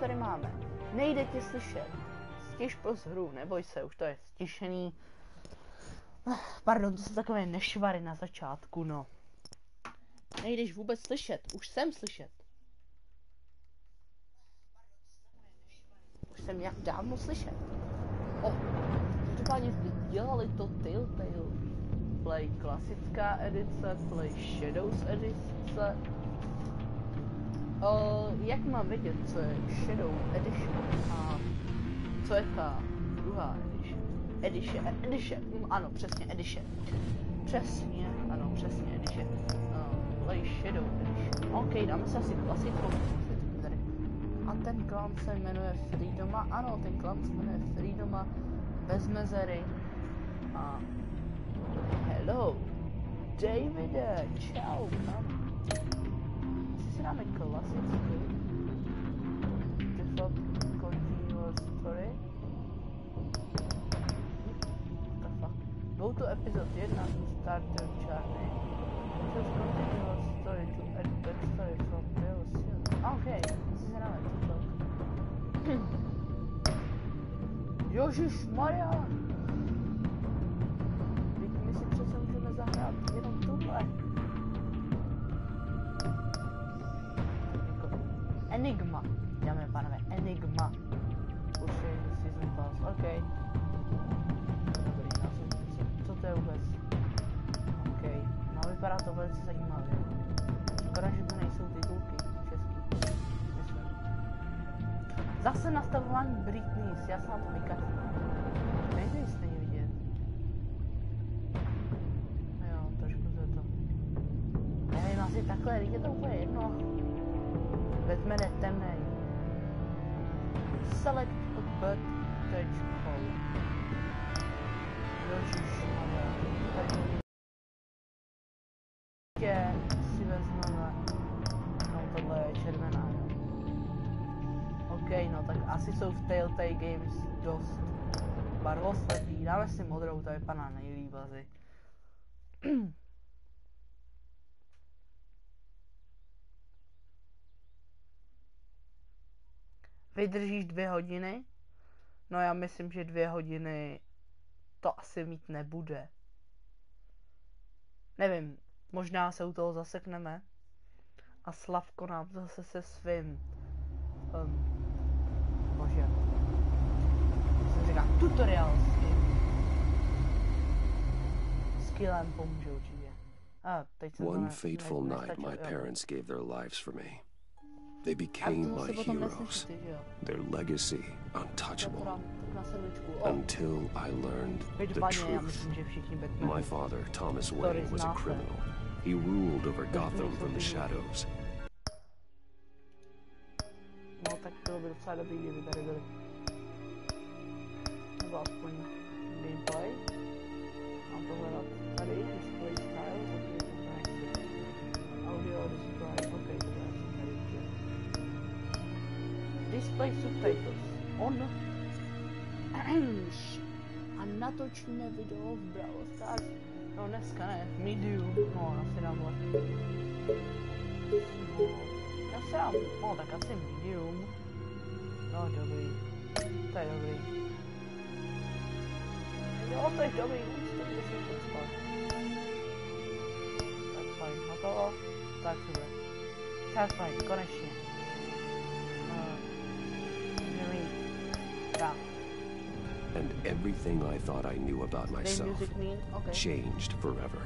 tady máme? Nejde tě slyšet. Stiž plus hru, neboj se, už to je stišený. Pardon, to jsou takové nešvary na začátku, no. Nejdeš vůbec slyšet, už jsem slyšet. Už jsem jak dávno slyšet. Každopádně dělali to Telltale. Play klasická edice, Play Shadows edice. Jak mám vědět, co je Shadow Edition a co je ta druhá edition? Ano, přesně Edition. Přesně, ano, přesně Edition. Play Shadow Edition. OK, dáme se asi klasikou. A ten klan se jmenuje Freedoma. Ano, ten klan se jmenuje Freedoma. Bez mezery. A hello, Davide, čau, kam? Si dáme klasicky. Default continuous story. What the fuck? Go to episode 1 starter journey. Just continuous story to add backstory from DLC. OK, si dáme toto. Ježišmarja! Teď my si přece můžeme zahrát jenom tohle. Enigma. Dáme, pánové, Enigma. Pušej season pass, OK. Dobrý, co to je vůbec? OK, no vypadá to velice zajímavě. Škoda, že to nejsou titulky český, myslím. Zase nastavování Britney, já se na to vykašlu. Nejde stejně vidět. Jo, trošku se to... Nevím, asi takhle, je to úplně jedno. Vezme temnej. Select a bird call. Ježišmarja. Tady si vezmeme. No tohle je červená. OK, no tak asi jsou v Telltale Games dost barvoslepý. Dáme si modrou, to vypadá nejlíp asi. Vydržíš 2 hodiny? No já myslím, že 2 hodiny to asi mít nebude. Nevím, možná se u toho zasekneme. A Slavko nám zase se svým bože. Jsem říkal tutorial skillem pomůže určitě. Teď jsem One fateful night my parents gave their lives for me. They became my heroes, their legacy untouchable, until I learned the truth. My father, Thomas Wayne, was a criminal. He ruled over Gotham from the shadows. No tak bylo by docela dobrý, kdyby tady byli. Nebo aspoň gameplay. Mám to hledat tady, display style, ok, to nechci. Audio display, ok, to nechci tady. Display subtitles on a natočíme video v Brawl Stars. No dneska ne, medium, no asi dám no tak asi medium. No dobrý, to je dobrý. Jo, to je dobrý, musíte kde se to spát. Tak fajn, hotovo, tak super. Tak fajn, konečně. And everything I thought I knew about myself changed forever.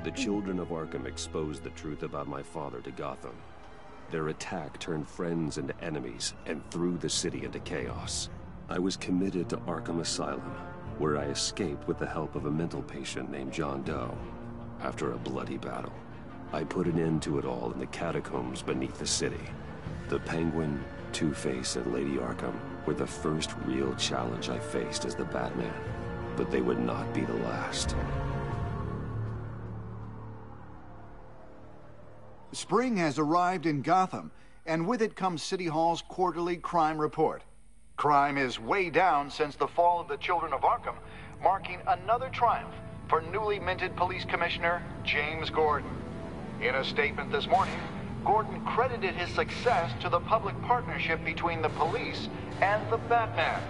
The children of Arkham exposed the truth about my father to Gotham. Their attack turned friends into enemies and threw the city into chaos. I was committed to Arkham Asylum, where I escaped with the help of a mental patient named John Doe. After a bloody battle, I put an end to it all in the catacombs beneath the city. The Penguin, Two-Face, and Lady Arkham were the first real challenge I faced as the Batman, but they would not be the last. Spring has arrived in Gotham, and with it comes City Hall's quarterly crime report. Crime is way down since the fall of the Children of Arkham, marking another triumph for newly minted Police Commissioner James Gordon. In a statement this morning, Gordon credited his success to the public partnership between the police and the Batman.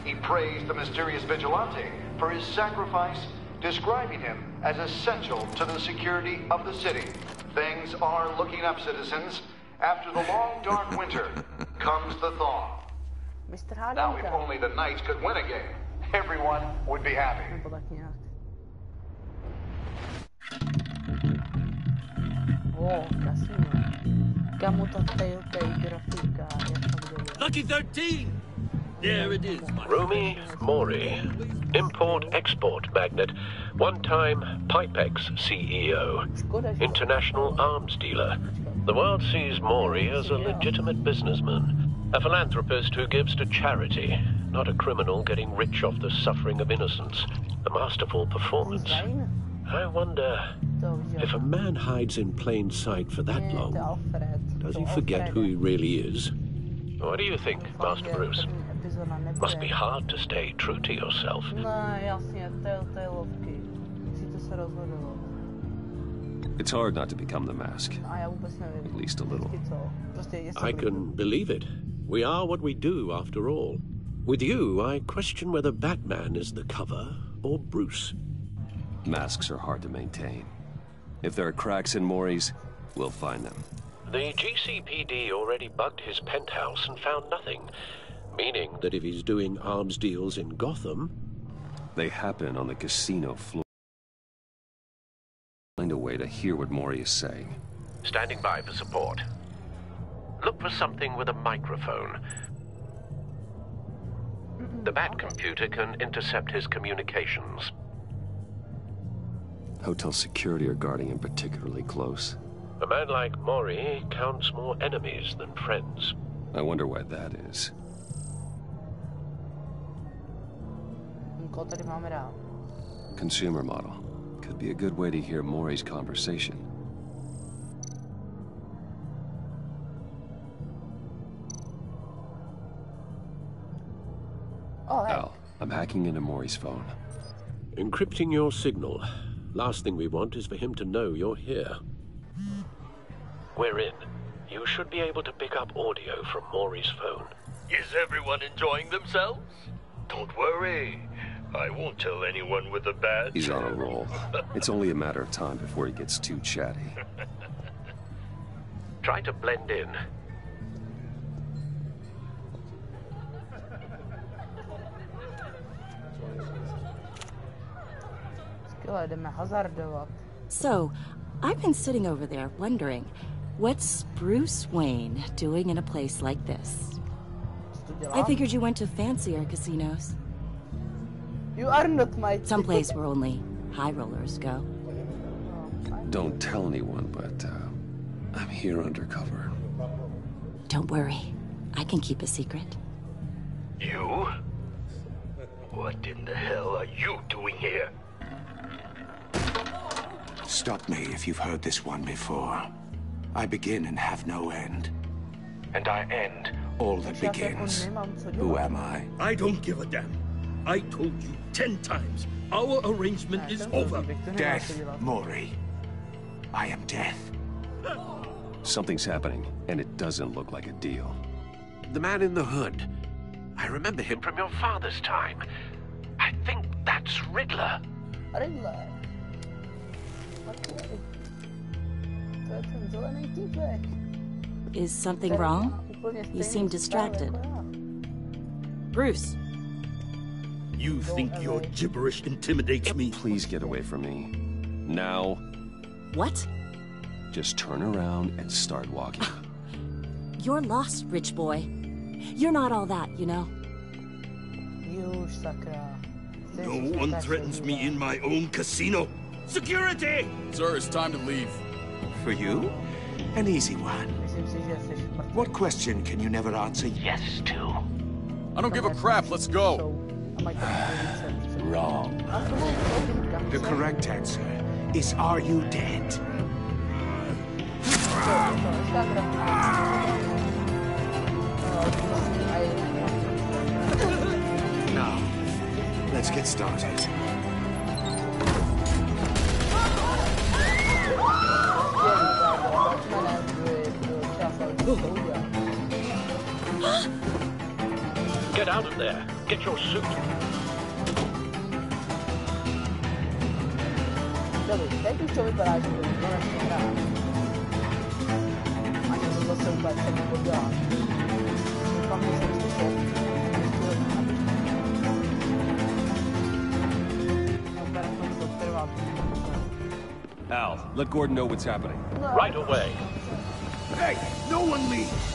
He praised the mysterious vigilante for his sacrifice, describing him as essential to the security of the city. Things are looking up, citizens. After the long, dark winter comes the thaw. Now, if only the Knights could win a game, everyone would be happy. Lucky 13! There it is, Rumi Mori, import-export magnate, one-time Pipex CEO, international arms dealer. The world sees Mori as a legitimate businessman, a philanthropist who gives to charity, not a criminal getting rich off the suffering of innocence. A masterful performance. I wonder, if a man hides in plain sight for that long, does he forget who he really is? What do you think, Master Bruce? Must be hard to stay true to yourself. It's hard not to become the mask. At least a little. I can believe it. We are what we do, after all. With you, I question whether Batman is the cover or Bruce. Masks are hard to maintain. If there are cracks in Mori's, we'll find them. The GCPD already bugged his penthouse and found nothing. Meaning that if he's doing arms deals in Gotham... They happen on the casino floor. Find a way to hear what Mori is saying. Standing by for support. Look for something with a microphone. The Bat computer can intercept his communications. Hotel security are guarding him particularly close. A man like Mori counts more enemies than friends. I wonder why that is. Consumer model. Could be a good way to hear Mori's conversation. Al, I'm hacking into Mori's phone. Encrypting your signal. Last thing we want is for him to know you're here. We're in. You should be able to pick up audio from Mori's phone. Is everyone enjoying themselves? Don't worry. I won't tell anyone with a badge. He's on a roll. It's only a matter of time before he gets too chatty. Try to blend in. So, I've been sitting over there wondering, what's Bruce Wayne doing in a place like this? I figured you went to fancier casinos. You are not my Someplace where only high rollers go. Don't tell anyone, but I'm here undercover. Don't worry. I can keep a secret. You? What in the hell are you doing here? Stop me if you've heard this one before. I begin and have no end. And I end all that begins. Who am I? I don't give a damn. I told you 10 times. Our arrangement is over. Death, Mori. I am death. Something's happening, and it doesn't look like a deal. The man in the hood. I remember him from your father's time. I think that's Riddler. Riddler. Is something wrong? You seem distracted. Bruce. You think your gibberish intimidates me? Please get away from me. Now. What? Just turn around and start walking. You're lost, rich boy. You're not all that, you know. No one threatens me in my own casino. Security! Sir, it's time to leave. For you? An easy one. What question can you never answer yes to? I don't give a crap, let's go. Wrong. The correct answer is, are you dead? Now, let's get started. Get out of there. Get your suit. Dobrý, teď už to vypadá, že to konečně hrá. A že to zase úplně celý podělá. Doufám, že jsem slyšel. Al, let Gordon know what's happening. Right away. Hey, no one leave!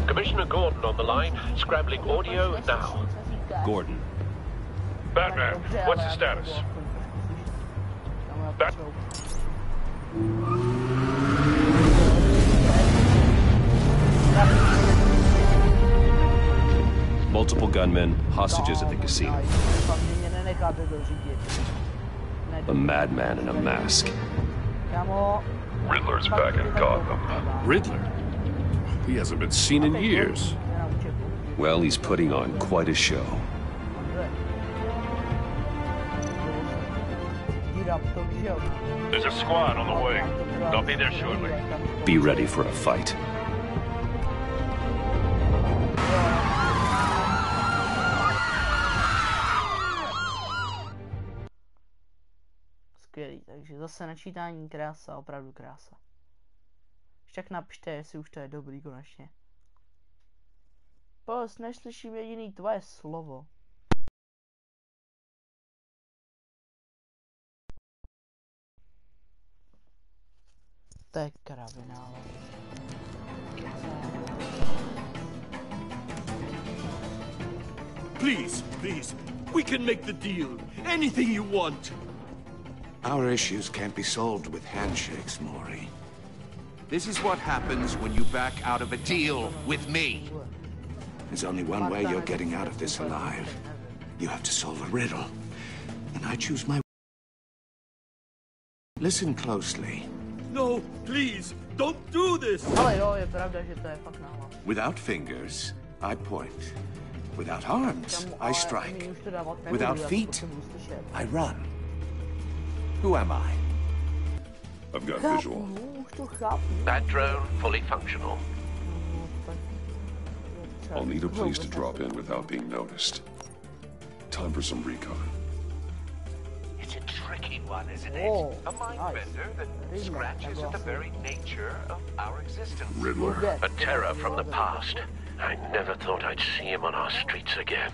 Commissioner Gordon on the line, scrambling audio now. Gordon. Batman, what's the status? Multiple gunmen, hostages at the casino. A madman in a mask. Riddler's back in Gotham. Riddler? He hasn't been seen in years. Well, he's putting on quite a show. There's a squad on the way. They'll be there shortly. Be ready for a fight. Skvělý, takže zase načítání krása, opravdu krása. Však napište, jestli už to je dobrý konečně. Post, neslyším jediný tvoje slovo. To je kravina. Please, please, we can make the deal. Anything you want. Our issues can't be solved with handshakes, Maury. This is what happens when you back out of a deal with me. There's only one way you're getting out of this alive. You have to solve a riddle. And I choose my... Listen closely. No, please, don't do this! Ale jo, je pravda, že to je fakt náhlas. Without fingers, I point. Without arms, I strike. Without feet, I run. Who am I? I've got visual. That drone fully functional. I'll need a place to drop in without being noticed. Time for some recon. It's a tricky one, isn't it? A mind bender that scratches at the very nature of our existence. Riddler. A terror from the past. I never thought I'd see him on our streets again.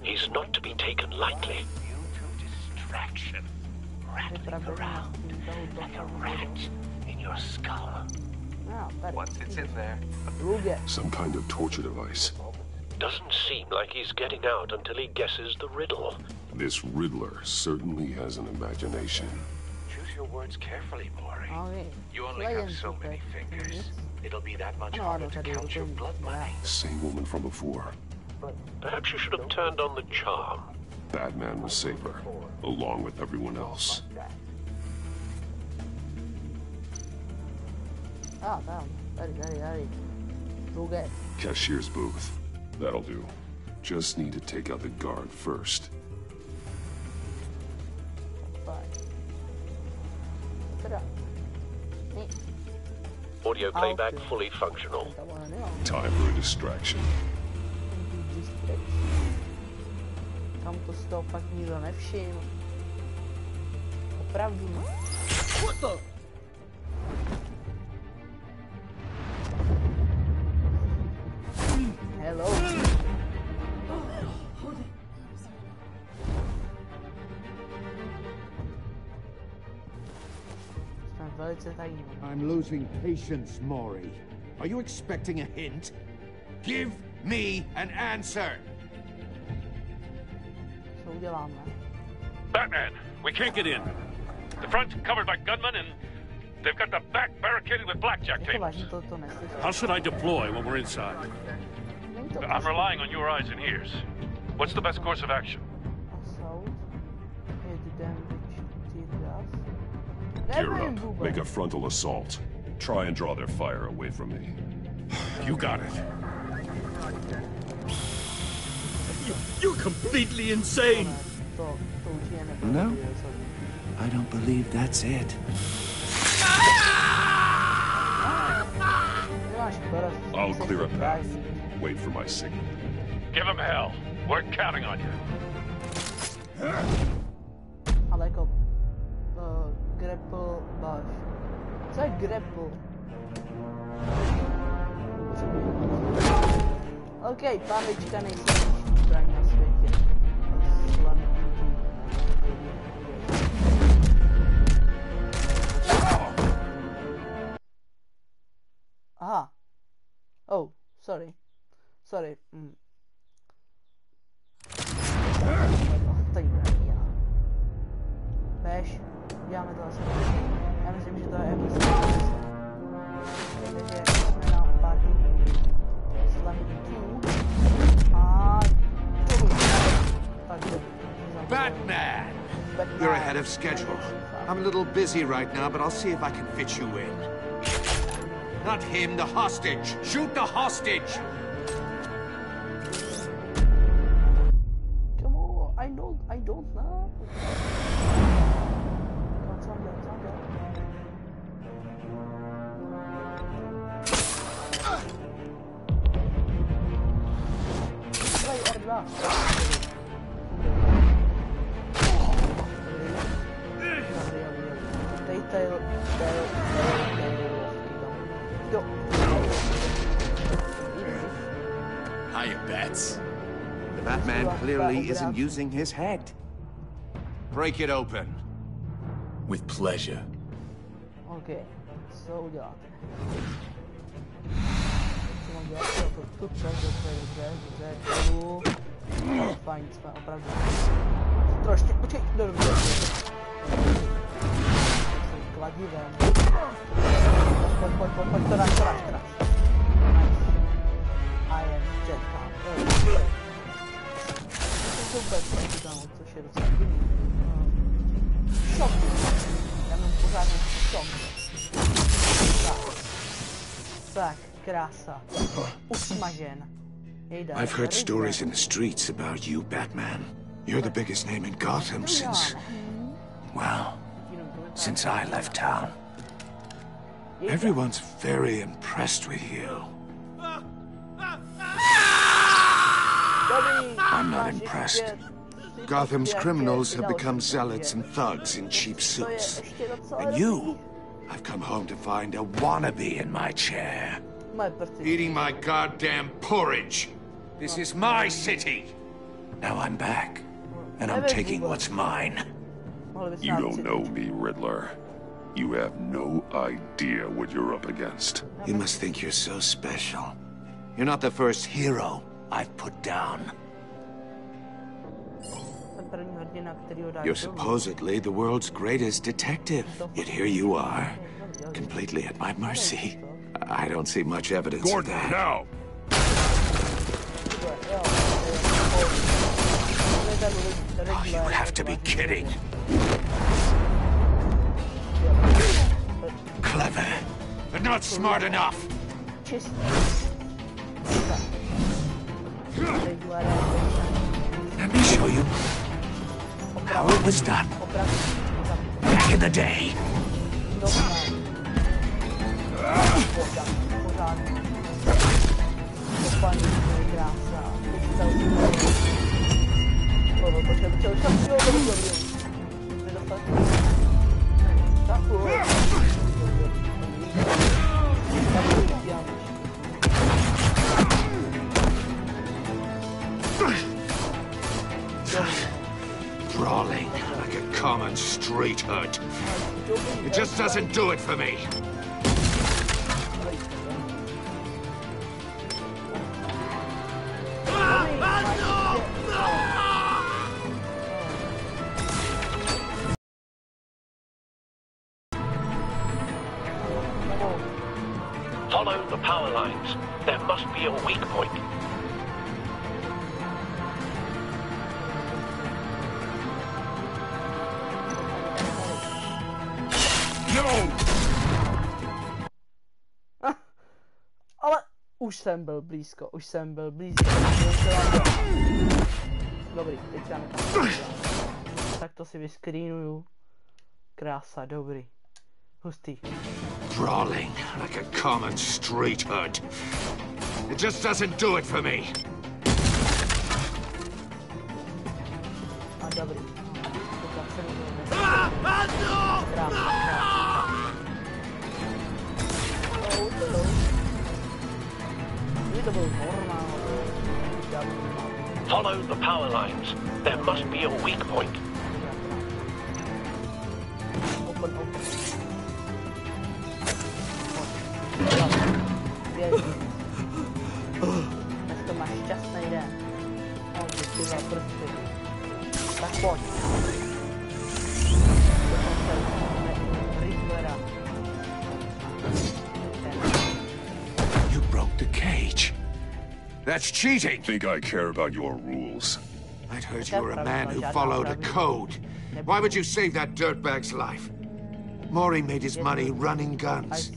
He's not to be taken lightly. Due to distraction, rattling around like a rat in your skull. Once it's in there, Some kind of torture device. Doesn't seem like he's getting out until he guesses the riddle. This Riddler certainly has an imagination. choose your words carefully, Maury. You only have so many fingers. It'll be that much harder to count your blood money. Same woman from before. Perhaps you should have turned on the charm. Batman was safer, along with everyone else. Cashier's booth. That'll do. Just need to take out the guard first. Audio playback fully functional. Time for a distraction. Tam to z toho fakt nikdo nevšiml. Opravdu ne. What the? Hello. I'm losing patience, Maury. Are you expecting a hint? Give me an answer! Co uděláme? Batman, we can't get in. The front's covered by gunmen and they've got the back barricaded with blackjack tables. How should I deploy when we're inside? I'm relying on your eyes and ears. What's the best course of action? Gear up. Make a frontal assault. Try and draw their fire away from me. You got it. You're completely insane! No, I don't believe that's it. I'll clear a path. Wait for my signal. Give him hell. We're counting on you. I like a grapple bash. It's a grapple. Okay, pánvička nejsilnější zbraň na světě. Aha. Oh, sorry. Sorry. Tady já. Beš, děláme to asi. Já myslím, že to je emisí. Takže jsme na party Slammitů. A Batman! You're ahead of schedule. I'm a little busy right now, but I'll see if I can fit you in. Not him, the hostage! Shoot the hostage! Come on, I don't know. Hiya, Bats. The Batman clearly isn't using his head. Break it open. With pleasure. Okay, so uděláte. Fajn, jsme opravdu. Trošku, počkej, dobře. Kladivem. Pojď, to dáš. I am Jetpack. Super, což je docela divný. Šok. Já mám pořádný šok. Tak, krása. Usmažen. I've heard stories in the streets about you, Batman. You're the biggest name in Gotham since... well, since I left town. Everyone's very impressed with you. I'm not impressed. Gotham's criminals have become zealots and thugs in cheap suits. And you, I've come home to find a wannabe in my chair. Eating my goddamn porridge. This is my city. Now I'm back. And I'm taking what's mine. You don't know me, Riddler. You have no idea what you're up against. You must think you're so special. You're not the first hero I've put down. You're supposedly the world's greatest detective. Yet here you are, completely at my mercy. I don't see much evidence of that. Now! Oh, you have to be kidding. Clever, but not smart enough. Let me show you how it was done back in the day. Brawling like a common street hood. It just doesn't do it for me. Follow the power lines. There must be a weak point. Už jsem byl blízko. Dobrý, teď já nekam. Tak to si vyscreenuju. Krása, dobrý. Hustý. Crawling like a common street hood. It just doesn't do it for me. A dobrý. Follow the power lines. There must be a weak point. Open. Dnes to máš šťastný den. No, děkuji za prsty. Tak pojď. You broke the cage. That's cheating. Think I care about your rules? I'd heard you were a man who followed a code. Why would you save that dirtbag's life? Maury made his money running guns,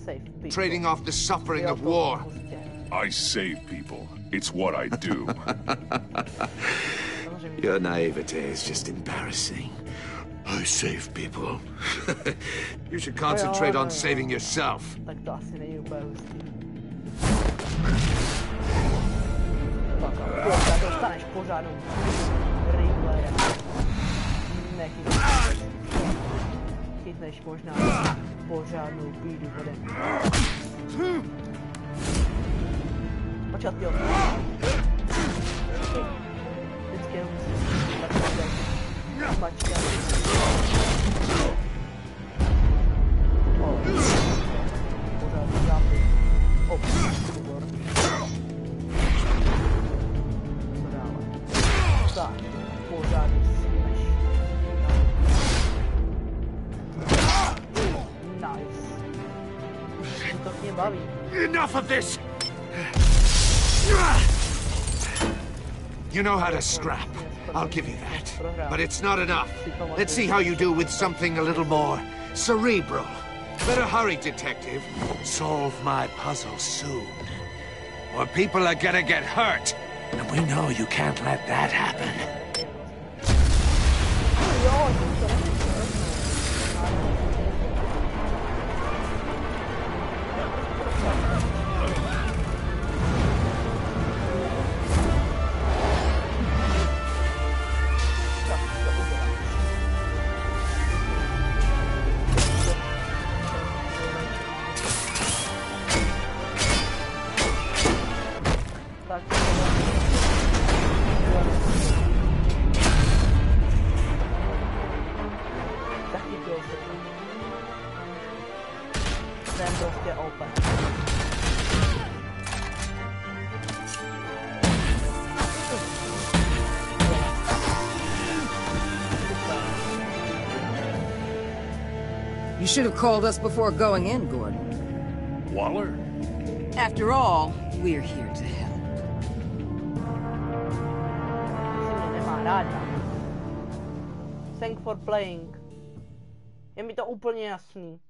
trading off the suffering of war. I save people. It's what I do. Your naivete is just embarrassing. I save people. You should concentrate on saving yourself. Tak to asi není úplně hustý. Tak dostaneš pořádnou Riddlera. Chytneš možná pořádnou bídu vode. Počkat, jo. Vždycky jenom musíš takhle pačka. Pořádný zápis. Výborný. Co dále? Tak, pořádný smash. Nice. To mě baví. Enough of this! You know how to scrap. I'll give you that. But it's not enough. Let's see how you do with something a little more cerebral. Better hurry, detective. Solve my puzzle soon. Or people are gonna get hurt. And we know you can't let that happen. You should have called us before going in, Gordon. Waller? After all, we're here to help. Thanks for playing. Je mi to úplně jasný.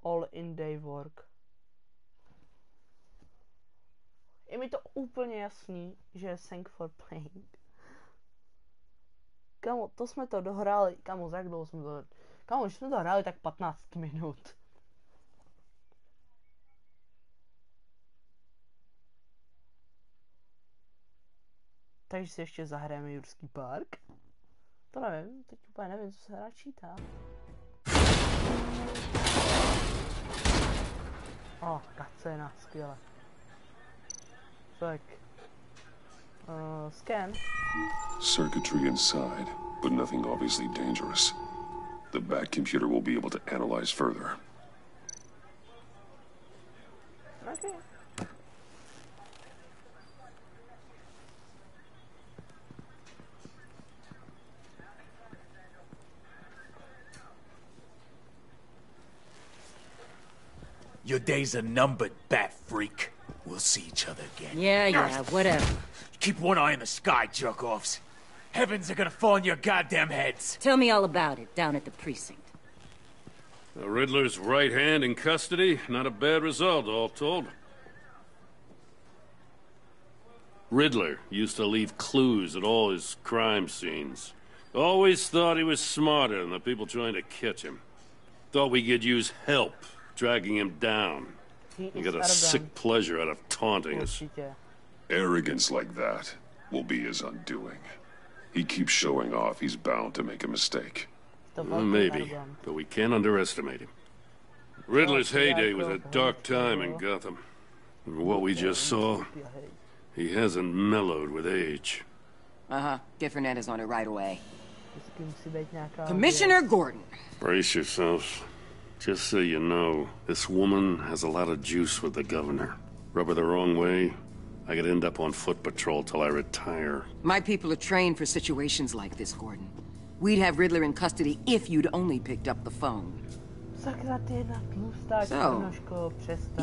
All in day work. Je mi to úplně jasný, že thanks for playing. Kamo, to jsme to dohráli. Kamo, jak dlouho jsme to... Kamo, už jsme to hráli tak 15 minut. Takže si ještě zahrajeme Jurský park. To nevím, teď úplně nevím, co se hra čítá. Kacena, skvěle. Tak. Scan. Circuitry inside, but nothing obviously dangerous. The back computer will be able to analyze further. Okay. Your days are numbered, bat freak. We'll see each other again. Yeah, whatever. Keep one eye in the sky, jerk-offs. Heavens are gonna fall on your goddamn heads. Tell me all about it down at the precinct. The Riddler's right hand in custody. Not a bad result, all told. Riddler used to leave clues at all his crime scenes. Always thought he was smarter than the people trying to catch him. Thought we could use help dragging him down. He got a sick pleasure out of taunting us. Arrogance like that will be his undoing. He keeps showing off, he's bound to make a mistake. Well, maybe, but we can't underestimate him. Riddler's heyday was a dark time in Gotham. And what we just saw, he hasn't mellowed with age. Uh-huh. Get Fernandez on it right away. Commissioner Gordon. Brace yourselves. Just so you know, this woman has a lot of juice with the governor. Rub her the wrong way, I could end up on foot patrol till I retire. My people are trained for situations like this, Gordon. We'd have Riddler in custody if you'd only picked up the phone. So,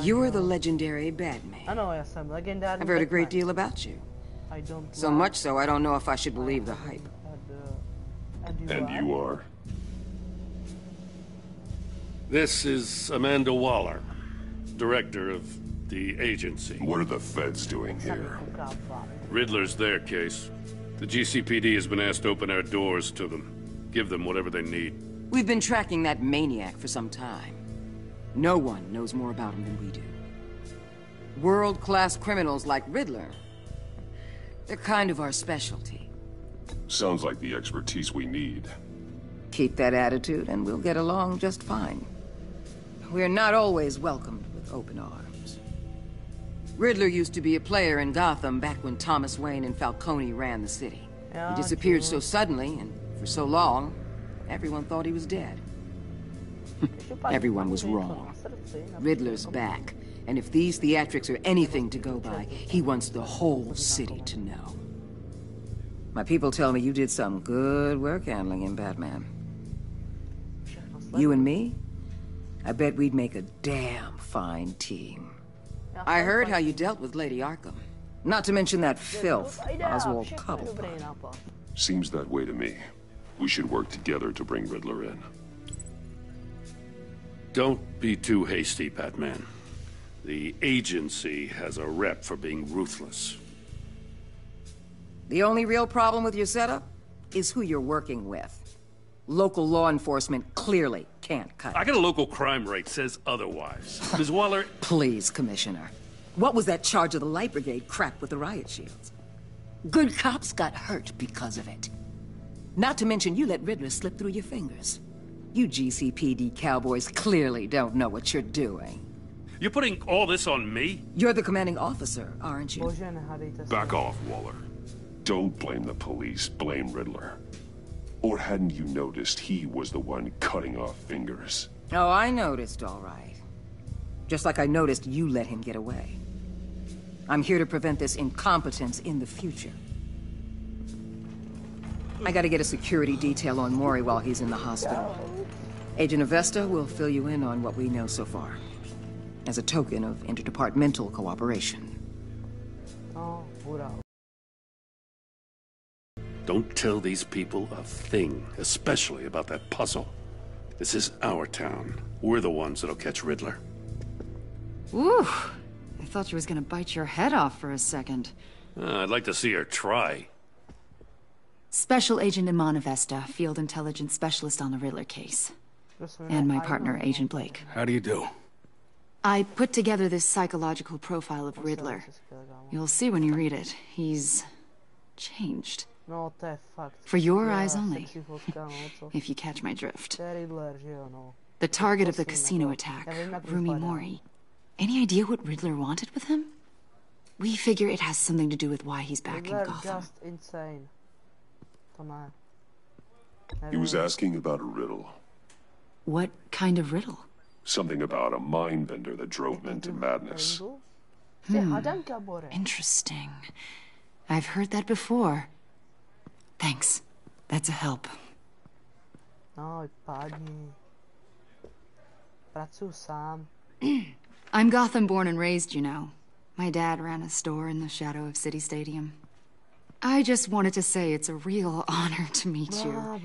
you're the legendary Batman. I've heard a great deal about you. So much so, I don't know if I should believe the hype. And you are? This is Amanda Waller, director of the agency. What are the feds doing here? Riddler's their case. The GCPD has been asked to open our doors to them. Give them whatever they need. We've been tracking that maniac for some time. No one knows more about him than we do. World-class criminals like Riddler, they're kind of our specialty. Sounds like the expertise we need. Keep that attitude and we'll get along just fine. We're not always welcomed with open arms. Riddler used to be a player in Gotham back when Thomas Wayne and Falcone ran the city. He disappeared so suddenly and for so long, everyone thought he was dead. Everyone was wrong. Riddler's back, and if these theatrics are anything to go by, he wants the whole city to know. My people tell me you did some good work handling him, Batman. You and me? I bet we'd make a damn fine team. I heard how you dealt with Lady Arkham. Not to mention that filth, Oswald Cobblepot. Seems that way to me. We should work together to bring Riddler in. Don't be too hasty, Batman. The agency has a rep for being ruthless. The only real problem with your setup is who you're working with. Local law enforcement clearly can't cut it. I got a local crime rate says otherwise. Ms. Waller... Please, Commissioner. What was that charge of the Light Brigade crap with the riot shields? Good cops got hurt because of it. Not to mention you let Riddler slip through your fingers. You GCPD cowboys clearly don't know what you're doing. You're putting all this on me? You're the commanding officer, aren't you? Back off, Waller. Don't blame the police, blame Riddler. Or hadn't you noticed he was the one cutting off fingers? Oh, I noticed, all right. Just like I noticed you let him get away. I'm here to prevent this incompetence in the future. I gotta get a security detail on Maury while he's in the hospital. Agent Avesta will fill you in on what we know so far, as a token of interdepartmental cooperation. Don't tell these people a thing, especially about that puzzle. This is our town. We're the ones that'll catch Riddler. Ooh, I thought she was gonna bite your head off for a second. I'd like to see her try. Special Agent Iman Avesta, Field Intelligence Specialist on the Riddler case. And my partner, Agent Blake. How do you do? I put together this psychological profile of Riddler. You'll see when you read it. He's changed. For your eyes only, if you catch my drift. The target of the casino attack, Rumi Mori. Any idea what Riddler wanted with him? We figure it has something to do with why he's back in Gotham. He was asking about a riddle. What kind of riddle? Something about a mind bender that drove men to madness. Interesting. I've heard that before. Thanks. That's a help. I'm Gotham born and raised, you know. My dad ran a store in the shadow of City Stadium. I just wanted to say it's a real honor to meet you.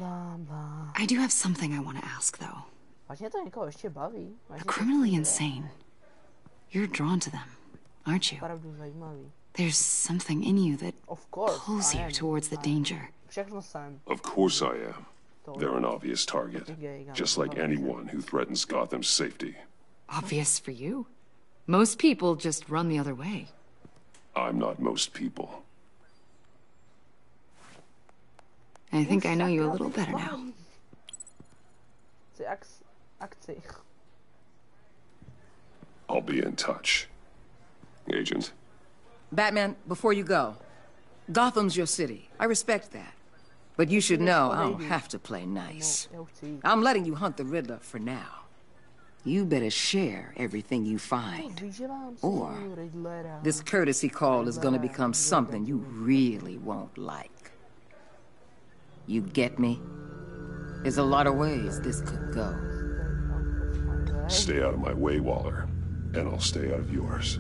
I do have something I want to ask, though. They're criminally insane. You're drawn to them, aren't you? There's something in you that pulls you towards the danger. Of course I am. They're an obvious target, just like anyone who threatens Gotham's safety. Obvious for you? Most people just run the other way. I'm not most people. I think I know you a little better now. I'll be in touch. Agent. Batman, before you go, Gotham's your city. I respect that. But you should know I don't have to play nice. I'm letting you hunt the Riddler for now. You better share everything you find. Or this courtesy call is gonna become something you really won't like. You get me? There's a lot of ways this could go. Stay out of my way, Waller, and I'll stay out of yours.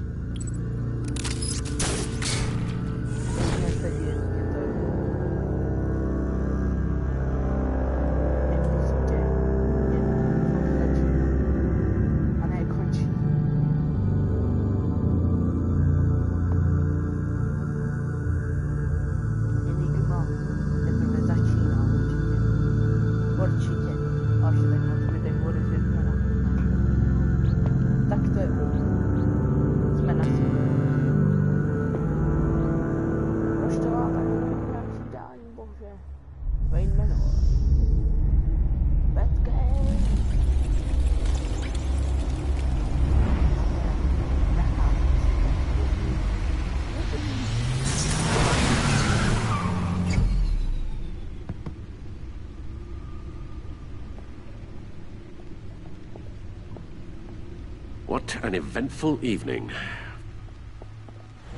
What an eventful evening.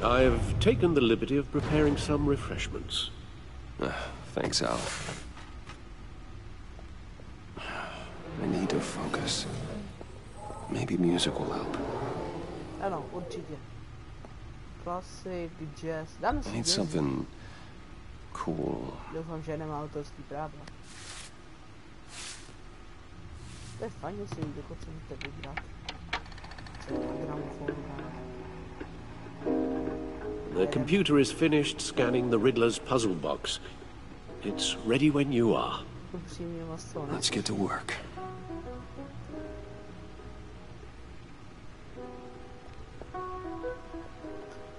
I've taken the liberty of preparing some refreshments. Thanks, Al. I need to focus. Maybe music will help. Ano, určitě. Klasik, jazz. Dáme si I need something cool. Doufám, že nemá autorský práva. To je fajn, že si dokonce můžete vybrat. The computer is finished scanning the Riddler's puzzle box. It's ready when you are. Let's get to work.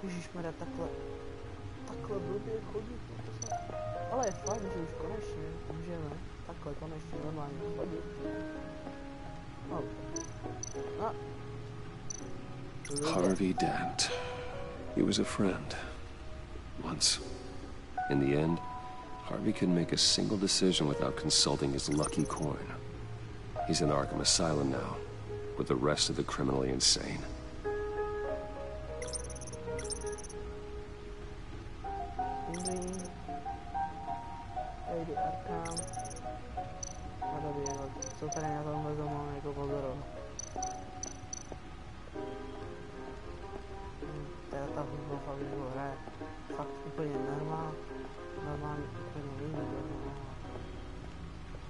Ježišmarja, takhle blbě chodit. Ale je fajn, že už konečně můžeme takhle konečně normálně chodit. No. No. Harvey Dent. He was a friend. Once. In the end, Harvey couldn't make a single decision without consulting his lucky coin. He's in Arkham Asylum now, with the rest of the criminally insane.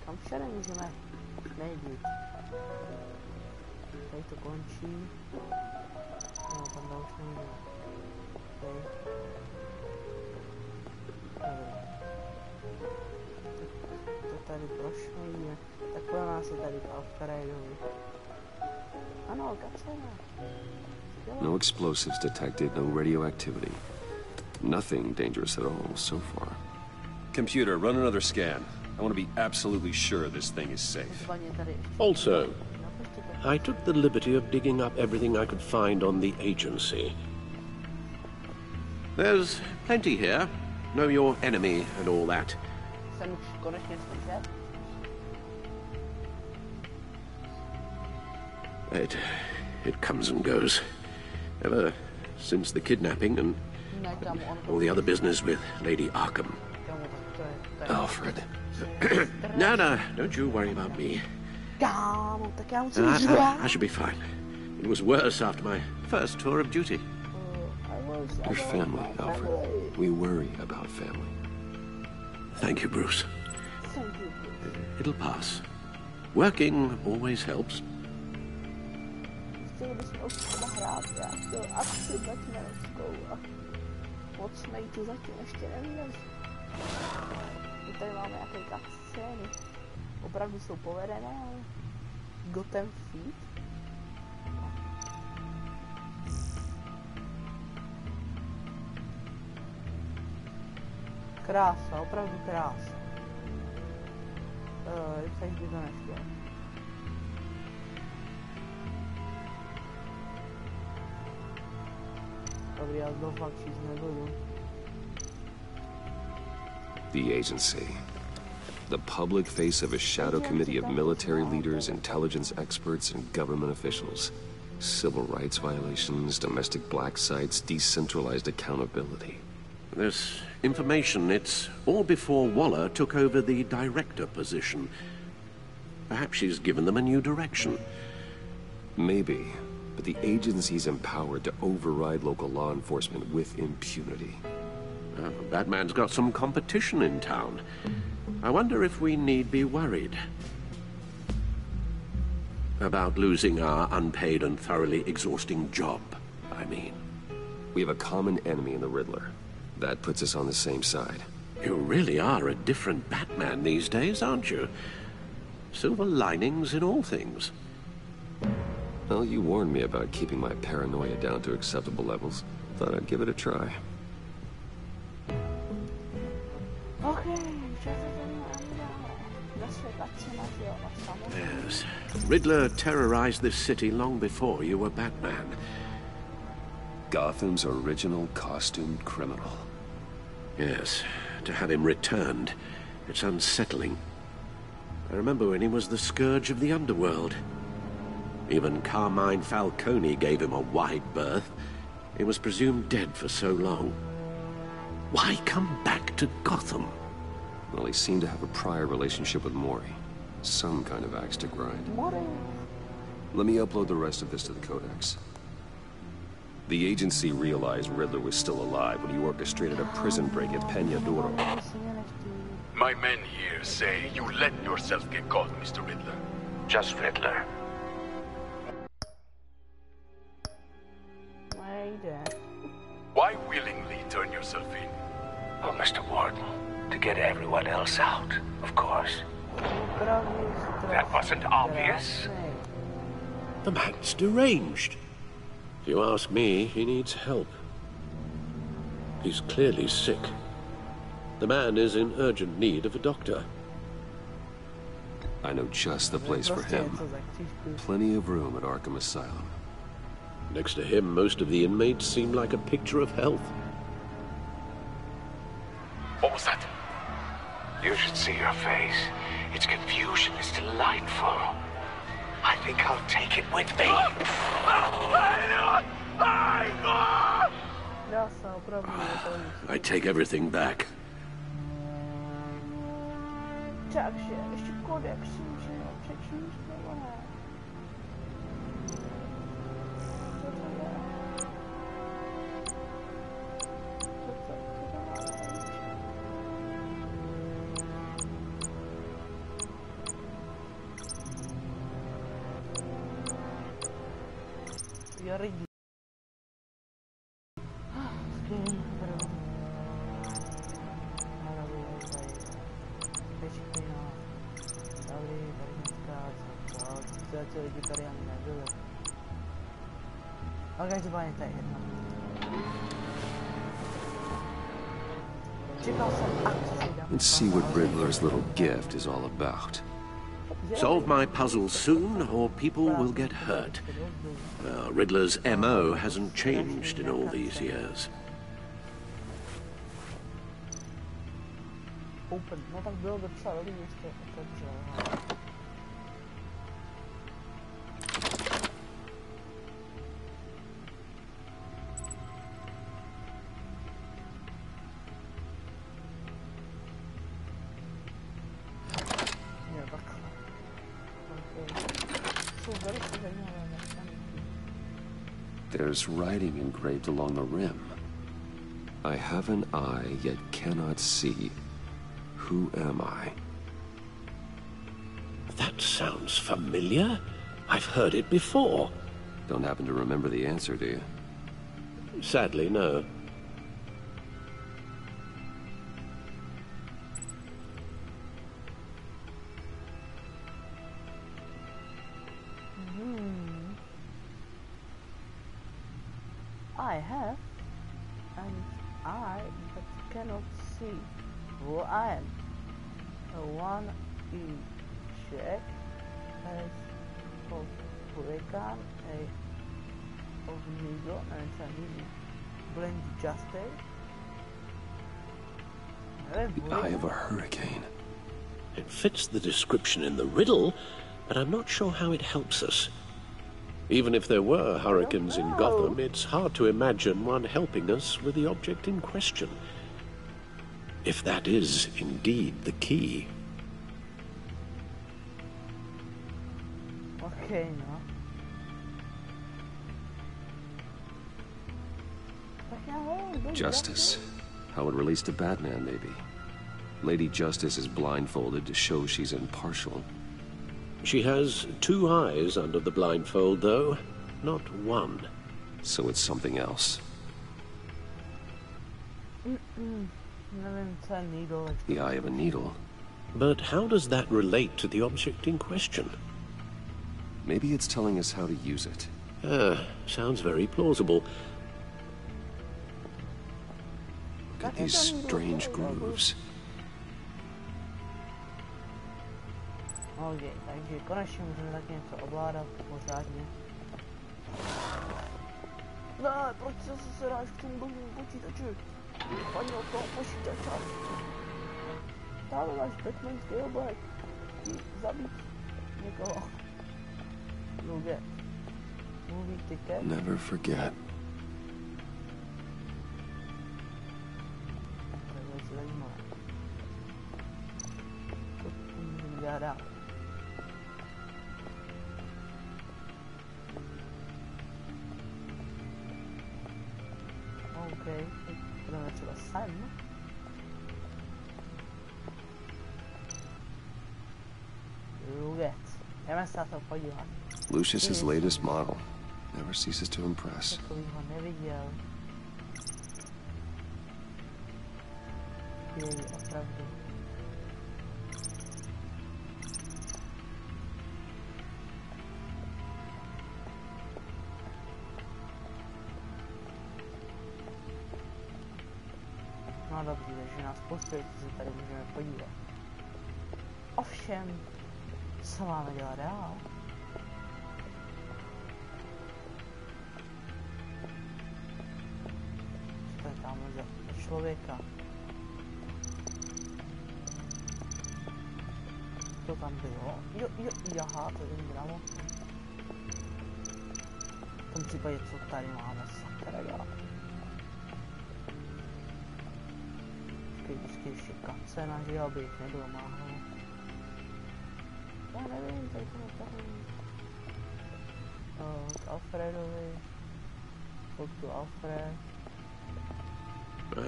Kam všade můžeme nejít? Tady to končí. No, tam dál už nemůžeme. Okay. To tady prošlo jde. Takhle nás je tady Alfredovi. Ano, kacena. No explosives detected, no radioactivity. Nothing dangerous at all so far. Computer, run another scan. I want to be absolutely sure this thing is safe. Also, I took the liberty of digging up everything I could find on the agency. There's plenty here. Know your enemy and all that. It comes and goes. Ever since the kidnapping and all the other business with Lady Arkham. Alfred. No, don't you worry about me. I should be fine. It was worse after my first tour of duty. Your family, Alfred. We worry about family. Thank you, Bruce. It'll pass. Working always helps. Moc jsme jí tu zatím ještě neviděli. Tady máme nějaké scény. Opravdu jsou povedené, ale... Gotham Feet? Krása, opravdu krása. Jak by to nechtěl. Dobrý, já to fakt číst nebudu. The agency. The public face of a shadow committee of military leaders, intelligence experts, and government officials. Civil rights violations, domestic black sites, decentralized accountability. This information, it's all before Waller took over the director position. Perhaps she's given them a new direction. Maybe, but the agency's empowered to override local law enforcement with impunity. Batman's got some competition in town. I wonder if we need be worried about losing our unpaid and thoroughly exhausting job, I mean. We have a common enemy in the Riddler. That puts us on the same side. You really are a different Batman these days, aren't you? Silver linings in all things. Well, you warned me about keeping my paranoia down to acceptable levels. Thought I'd give it a try. Yes. Riddler terrorized this city long before you were Batman. Gotham's original costumed criminal. Yes. To have him returned, it's unsettling. I remember when he was the scourge of the underworld. Even Carmine Falcone gave him a wide berth. He was presumed dead for so long. Why come back to Gotham? Well, he seemed to have a prior relationship with Mori. Some kind of axe to grind. Let me upload the rest of this to the Codex. The agency realized Riddler was still alive when he orchestrated a prison break at Peñadoro. My men here say you let yourself get caught, Mr. Riddler. Just Riddler. Why willingly turn yourself in? Oh, Mr. Warden, to get everyone else out, of course. That wasn't obvious. The man's deranged. If you ask me, he needs help. He's clearly sick. The man is in urgent need of a doctor. I know just the place for him. Plenty of room at Arkham Asylum. Next to him, most of the inmates seem like a picture of health. What was that? You should see your face. Its confusion is delightful. I think I'll take it with me. I take everything back. Let's see what Riddler's little gift is all about. Solve my puzzle soon, or people will get hurt. Riddler's MO hasn't changed in all these years. There's writing engraved along the rim. I have an eye, yet cannot see. Who am I? That sounds familiar. I've heard it before. Don't happen to remember the answer, do you? Sadly, no. I have, and I but cannot see who I am. A one-e check as of hurricane, a of needle, and a needle. Blind justice. The eye of a hurricane. It fits the description in the riddle, but I'm not sure how it helps us. Even if there were hurricanes in Gotham, it's hard to imagine one helping us with the object in question. If that is indeed the key. Okay, no. Justice. How it relates to Batman, maybe. Lady Justice is blindfolded to show she's impartial. She has two eyes under the blindfold, though, not one. So it's something else. The eye of a needle. But how does that relate to the object in question? Maybe it's telling us how to use it. Sounds very plausible. Look at these strange grooves. Ok, takže konečně můžeme taky něco ovládat pořádně. Ne, proč se dáš k tomu domů počítači? Paní od toho počítače. Stále máš batmanský oblek. Zabít někoho. Ludzie. Movie ticket. Never forget. To je velice zajímavé. To můžeme dělat dál. Okay, budeme třeba sem. Luget. Jdeme se na to podívat. Lucius's latest model. Never ceases to impress. Takový ho neviděl. Je opravdu. No dobře, takže nás postupně se tady můžeme podívat. Ovšem, co máme dělat dál? Co je tam za člověka? Co tam bylo? Jo, jaha, to je dramo. V tom případě, co tady máme, sakra dělat? Vždycky ještě kacena, že aby jich nebylo málo. Já nevím, tady to netrhnu. K Alfredovi. Talk to Alfred.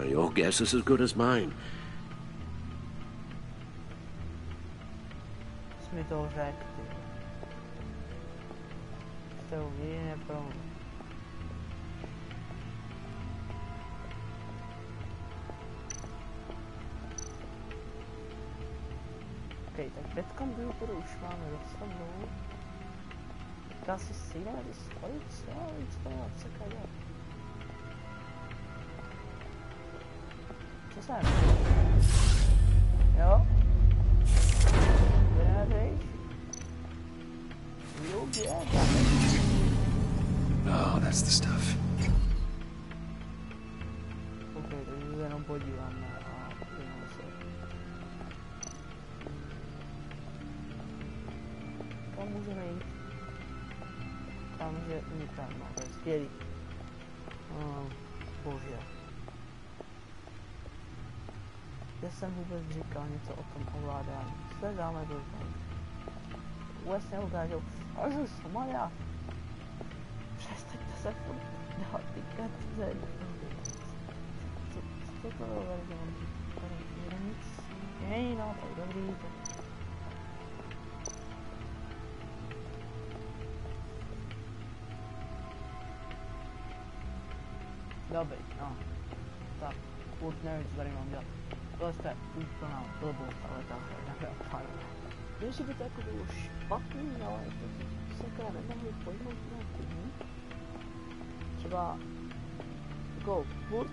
Your guess is as good as mine. Jsi mi to řekl, ty. Jste uvidíte pro mě. Ok, tak před komputeru už máme za sebou. Říká si stejná dispozice, ale nic to nemá co dělat. Co jsem? Jo? Vyrážejš? Oh, that's the stuff. Ok, takže se jenom podíváme a podíváme se. Kam můžeme jít? Tam, že nikam, no, to je skvělý. Bože. Já jsem vůbec říkal něco o tom ovládání. Co dáme do toho? Vůbec neukážou. Ažu, Somalia. Přestaňte se furt dát ty kartice. Co to bylo verdělám? Tady nic. Jej, no, tak dobrý. Dobrý, no. Tak, furt nevím, co tady mám dělat. Tohle je úplná blbost, ale ta hra je fajn. Víš, že by to jako bylo špatný, ale to sakra nemohli pojmout nějaký. Třeba jako furt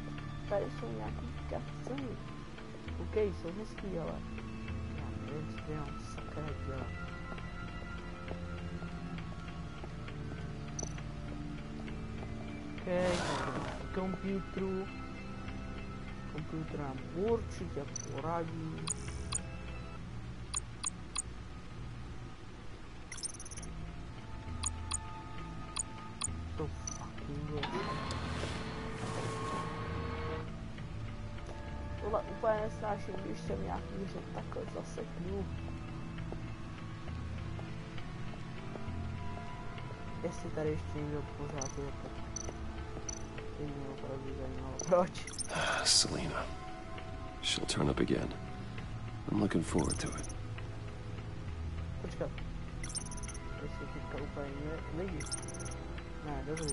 tady jsou nějaký cutscény. OK, jsou hezký, ale já nevím, co by nám sakra dělat. OK, komputer nám určitě poradí. To fucking je. Tohle úplně nesnáším, když jsem nějaký hře takhle zaseknu. Jestli tady ještě někdo pořád je, tak by mě opravdu zajímalo, proč. Selena. She'll turn up again. I'm looking forward to it. Počkat. Jestli teďka úplně lidi. Ne, dobrý,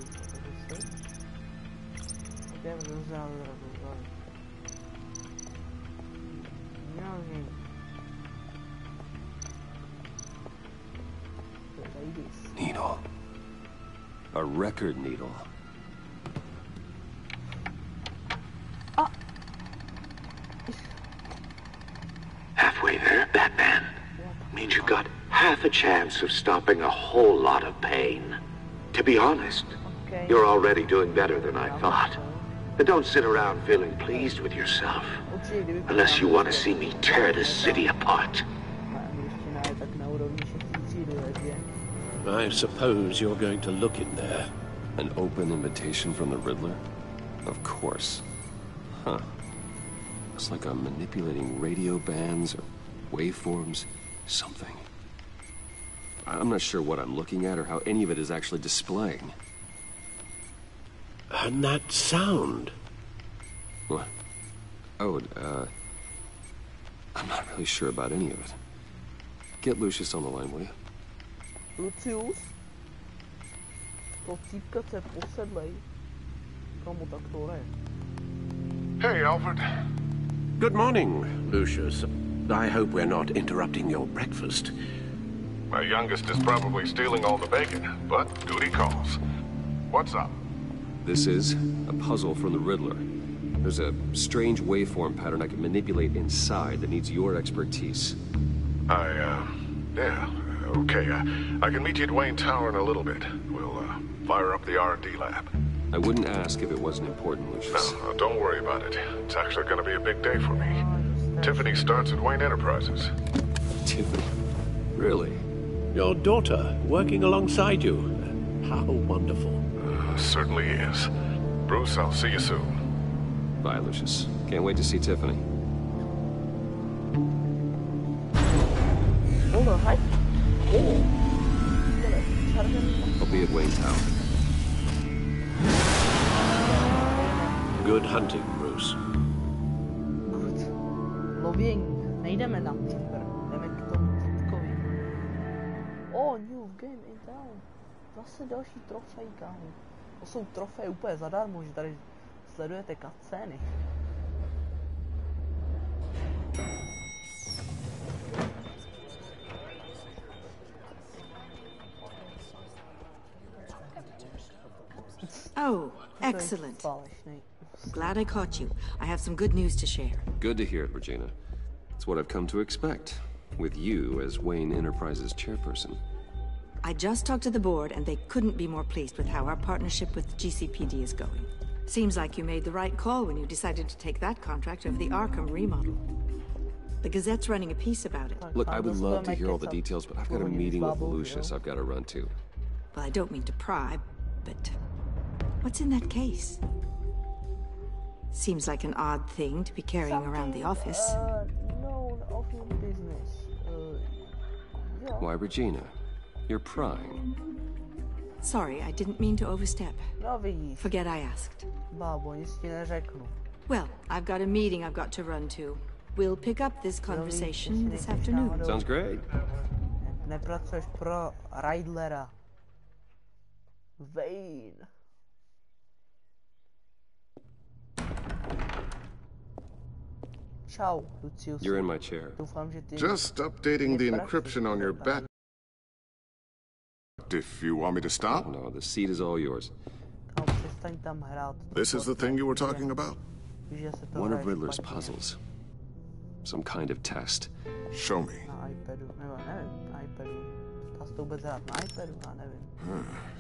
to je jdem do závěru. Needle. A record needle. Halfway there, Batman. Means you got half a chance of stopping a whole lot of pain. To be honest, you're already doing better than I thought. And don't sit around feeling pleased with yourself. Unless you want to see me tear this city apart. I suppose you're going to look in there. An open invitation from the Riddler? Of course. Huh. Looks like I'm manipulating radio bands or waveforms, something. I'm not sure what I'm looking at or how any of it is actually displaying. And that sound? What? Oh, I'm not really sure about any of it. Get Lucius on the line, will you? Lucius? To týpka se posedlej. Komu tak to je? Hey, Alfred. Good morning, Lucius. I hope we're not interrupting your breakfast. My youngest is probably stealing all the bacon, but duty calls. What's up? This is a puzzle from the Riddler. There's a strange waveform pattern I can manipulate inside that needs your expertise. Yeah, okay. I can meet you at Wayne Tower in a little bit. We'll, fire up the R&D lab. I wouldn't ask if it wasn't important, Lucius. No, don't worry about it. It's actually gonna be a big day for me. Tiffany starts at Wayne Enterprises. Tiffany? Really? Your daughter working alongside you. How wonderful. Certainly is. Bruce, I'll see you soon. Bye, Lucius. Can't wait to see Tiffany. Hold on, hi. Oh. I'll be at Wayne Tower. Good hunting, Bruce. Good. Lobbying. Nejdeme na Timber. Jdeme k tomu týpkovi. Oh, new game in town. Zase další trofej, kámo. To jsou trofeje úplně zadarmo, že tady sledujete cutscény. Oh, excellent. Glad I caught you. I have some good news to share. Good to hear it, Regina. It's what I've come to expect, with you as Wayne Enterprises chairperson. I just talked to the board, and they couldn't be more pleased with how our partnership with GCPD is going. Seems like you made the right call when you decided to take that contract over the Arkham remodel. The Gazette's running a piece about it. Look, I would love to hear all the details, but I've got a meeting with Lucius I've got to run to. Well, I don't mean to pry, but what's in that case? Seems like an odd thing to be carrying around the office. No, office business. Yeah. Why, Regina? You're prying. Sorry, I didn't mean to overstep. Forget I asked. Well, I've got a meeting I've got to run to. We'll pick up this conversation this afternoon. Sounds great. Nepracuješ pro Riddlera. Wayne. Ciao, Lucius. You're in my chair. Just updating the encryption on your bat. If you want me to stop? No, the seat is all yours. This is the thing you were talking about? One of Riddler's puzzles. Some kind of test. Show me.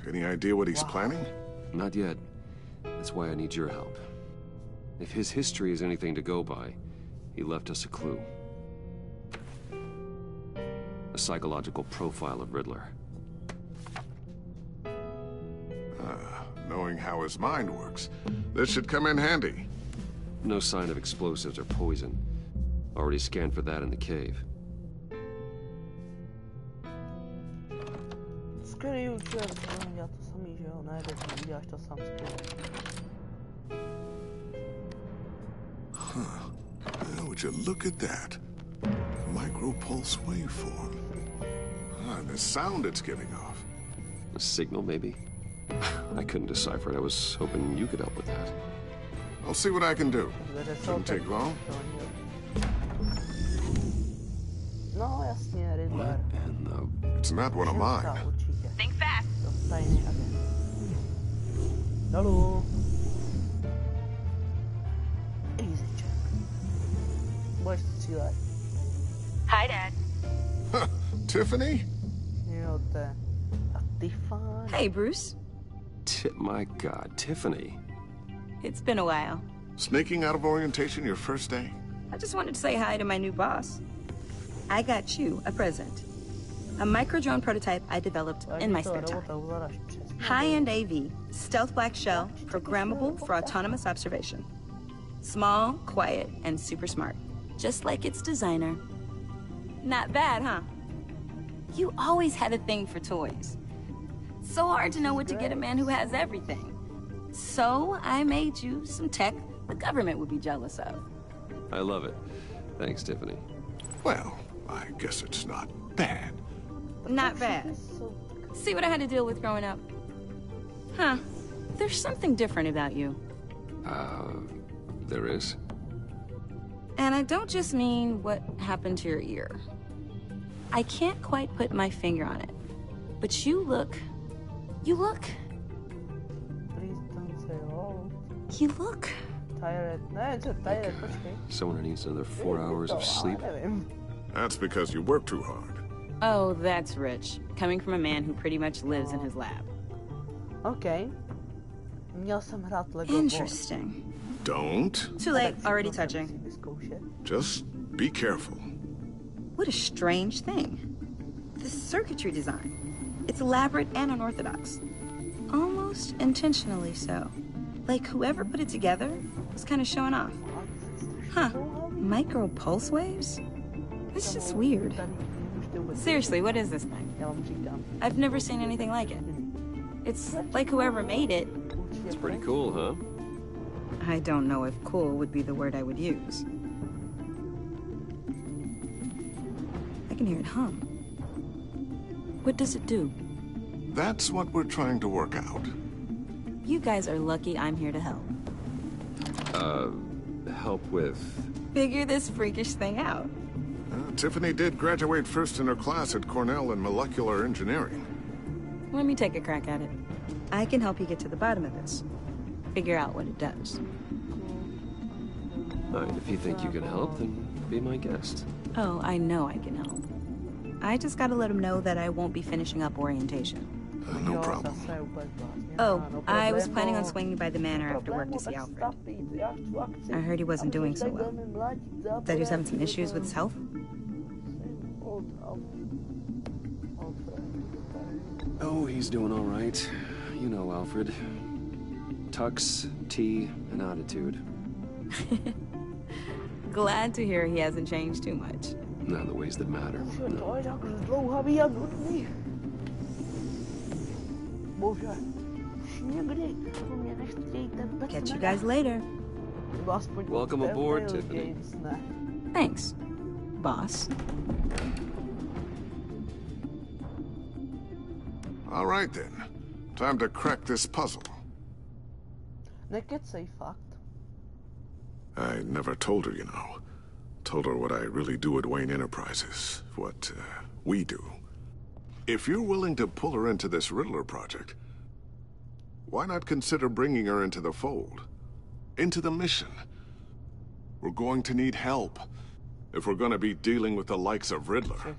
Any idea what he's planning? Not yet. That's why I need your help. If his history is anything to go by, he left us a clue. A psychological profile of Riddler. Knowing how his mind works, this should come in handy. No sign of explosives or poison. Already scanned for that in the cave. Huh. Now, would you look at that? Micropulse waveform. And the sound it's giving off. A signal, maybe? I couldn't decipher it. I was hoping you could help with that. I'll see what I can do. Shouldn't take long. What in the... It's not one of mine. Think fast. Hello. Easy check. What's she like? Hi, Dad. Tiffany? Hey, Bruce. My God, Tiffany. It's been a while. Sneaking out of orientation your first day? I just wanted to say hi to my new boss. I got you a present. A micro-drone prototype I developed in my spare time. High-end AV, stealth black shell, programmable for autonomous observation. Small, quiet, and super smart. Just like its designer. Not bad, huh? You always had a thing for toys. So hard to know what to get a man who has everything. So I made you some tech the government would be jealous of. I love it. Thanks, Tiffany. Well, I guess it's not bad. Not bad. See what I had to deal with growing up? Huh. There's something different about you. There is? And I don't just mean what happened to your ear. I can't quite put my finger on it. But you look... You look... Someone who needs another 4 hours of sleep? That's because you work too hard. Oh, that's rich. Coming from a man who pretty much lives in his lab. Okay. Interesting. Don't. Too late. Already touching. Just be careful. What a strange thing. The circuitry design. It's elaborate and unorthodox. Almost intentionally so. Like whoever put it together was kind of showing off. Huh. Micro pulse waves? It's just weird. Seriously, what is this thing? I've never seen anything like it. It's like whoever made it. It's pretty cool, huh? I don't know if cool would be the word I would use. I can hear it hum. What does it do? That's what we're trying to work out. You guys are lucky I'm here to help. Help with? Figure this freakish thing out. Tiffany did graduate first in her class at Cornell in molecular engineering. Let me take a crack at it. I can help you get to the bottom of this. Figure out what it does. All right, if you think you can help, then be my guest. Oh, I know I can help. I just gotta let him know that I won't be finishing up orientation. No problem. Oh, I was planning on swinging by the manor after work to see Alfred. I heard he wasn't doing so well. That he was having some issues with his health. Oh, he's doing all right. You know Alfred. Tux, tea, and attitude. Glad to hear he hasn't changed too much. Not in the ways that matter. No. Catch you guys later. Welcome aboard, Tiffany. Thanks, boss. All right, then. Time to crack this puzzle. I never told her, you know. Told her what I really do at Wayne Enterprises. What, we do. If you're willing to pull her into this Riddler project, why not consider bringing her into the fold? Into the mission? We're going to need help if we're going to be dealing with the likes of Riddler.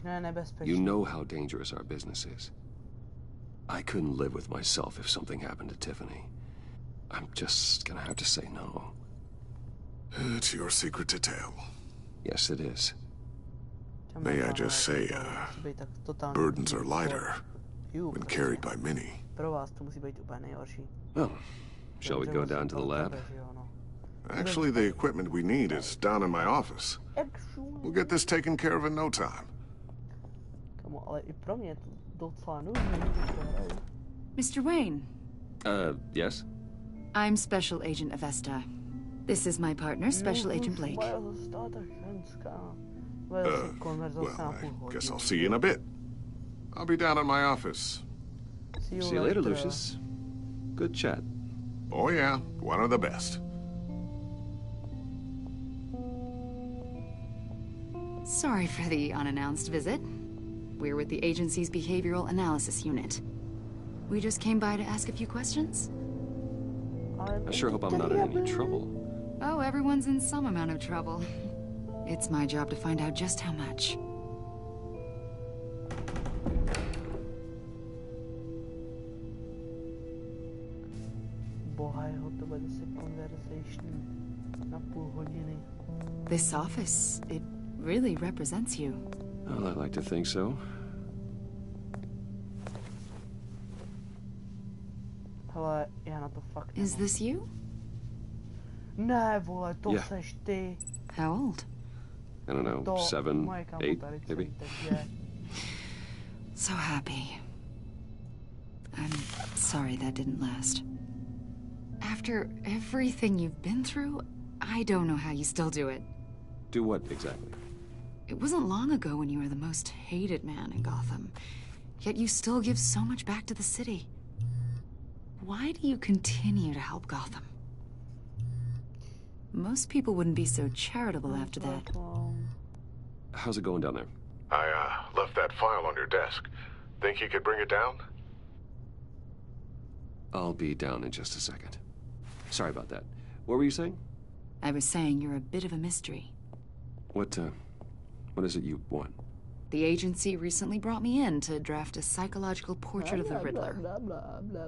You know how dangerous our business is. I couldn't live with myself if something happened to Tiffany. I'm just gonna have to say no. It's your secret to tell. Yes, it is. May I just say, burdens are lighter when carried by many. Well, shall we go down to the lab? Actually, the equipment we need is down in my office. We'll get this taken care of in no time. Mr. Wayne. Yes? I'm Special Agent Avesta. This is my partner, Special Agent Blake. Well, I guess I'll see you in a bit. I'll be down in my office. See you later, Lucius. Good chat. Oh yeah, one of the best. Sorry for the unannounced visit. We're with the agency's behavioral analysis unit. We just came by to ask a few questions. I sure hope I'm not in any trouble. Oh, everyone's in some amount of trouble. It's my job to find out just how much. This office, it really represents you. Well, I'd like to think so. Is this you? Ne, vole, to Yeah. seš ty. How old? I don't know, 7, 8, maybe? So happy. I'm sorry that didn't last. After everything you've been through, I don't know how you still do it. Do what, exactly? It wasn't long ago when you were the most hated man in Gotham. Yet you still give so much back to the city. Why do you continue to help Gotham? Most people wouldn't be so charitable after that. How's it going down there? I, left that file on your desk. Think you could bring it down? I'll be down in just a second. Sorry about that. What were you saying? I was saying you're a bit of a mystery. What is it you want? The agency recently brought me in to draft a psychological portrait of the Riddler.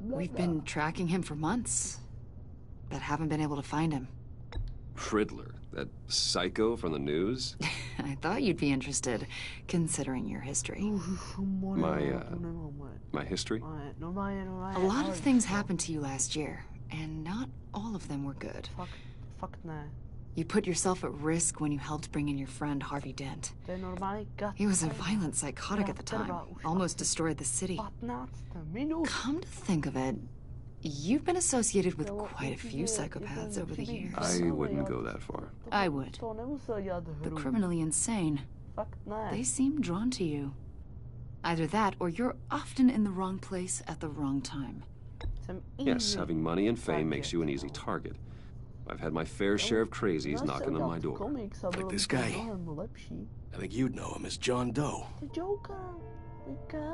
We've been tracking him for months, but haven't been able to find him. Riddler? That psycho from the news? I thought you'd be interested, considering your history. My history? A lot of things happened to you last year, and not all of them were good. Fakt ne. You put yourself at risk when you helped bring in your friend Harvey Dent. He was a violent psychotic at the time, almost destroyed the city. Come to think of it, you've been associated with quite a few psychopaths over the years. I wouldn't go that far. I would. The criminally insane. They seem drawn to you. Either that, or you're often in the wrong place at the wrong time. Yes, having money and fame makes you an easy target. I've had my fair share of crazies knocking on my door. Like this guy. I think you'd know him as John Doe.